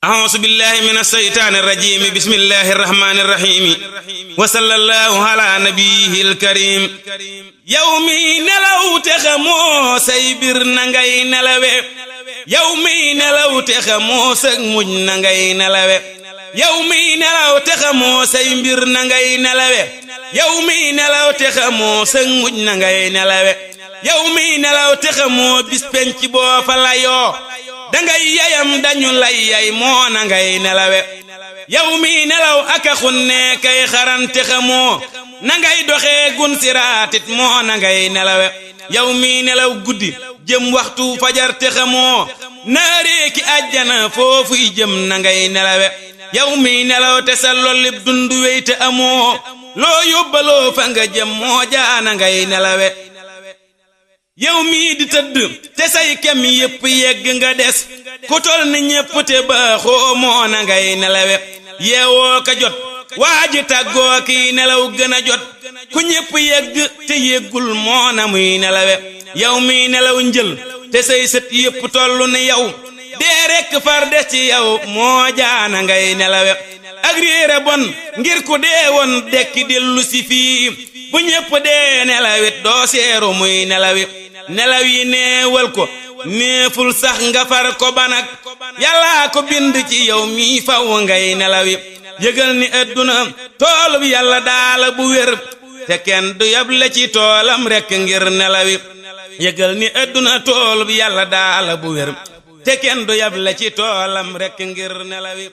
أعوذ بالله من الشيطان الرجيم بسم الله الرحمن الرحيم وصلى الله على نبيه الكريم يومي نلو تخمو سيبر نغاي نلوي يومي نلو تخمو سغمج نغاي نلوي يومي نلو تخمو سيبر نغاي نلوي يومي نلو تخمو سغمج نغاي نلوي يومي نلو تخمو bis penc boo fa layoo dangay yayam dañu lay yay moo na ngay nelawe yow mi nelaw aka xunne kay xarante xamoo na ngay doxee gun siraatit moo na ngay nelawe yow mi nelaw guddi jëm waxtu fajar te xamoo naaree ki àjjana foofuy jëm na ngay nelawe yow mi nelaw te sa lollib dundu wey te amoo loo yóbbaloo fa nga jëm moo jaana ngay nelawe yow mii di tëdd te say kem yépp yegg nga des ku tol ni ñépp te baaxoo moo na ngay nelawe yeewoo ka jot waaji tàggoo kiy nelaw gën a jot ku ñépp yegg te yeggul moo na muy nelawe yow mii nelaw njël te say sët yépp tollu ni yow dee rekk far des ci yow moo jaana ngay nelawe ak réere bon ngir ku dee woon dekki dellu si fii bu ñépp dee nelawit doo seeru muy nelawi nelaw yi neewal ko neeful sax nga far ko banak yàllaa ko bind ci yow mii faw ngay nelawi yëgal ni adduna toolub yàlla daala bu wér te kenn du yable ci toolam rekk ngir nelawi yëgal ni adduna toolub yàlla daala bu wér te kenn du yable ci toolam rekk ngir nelawi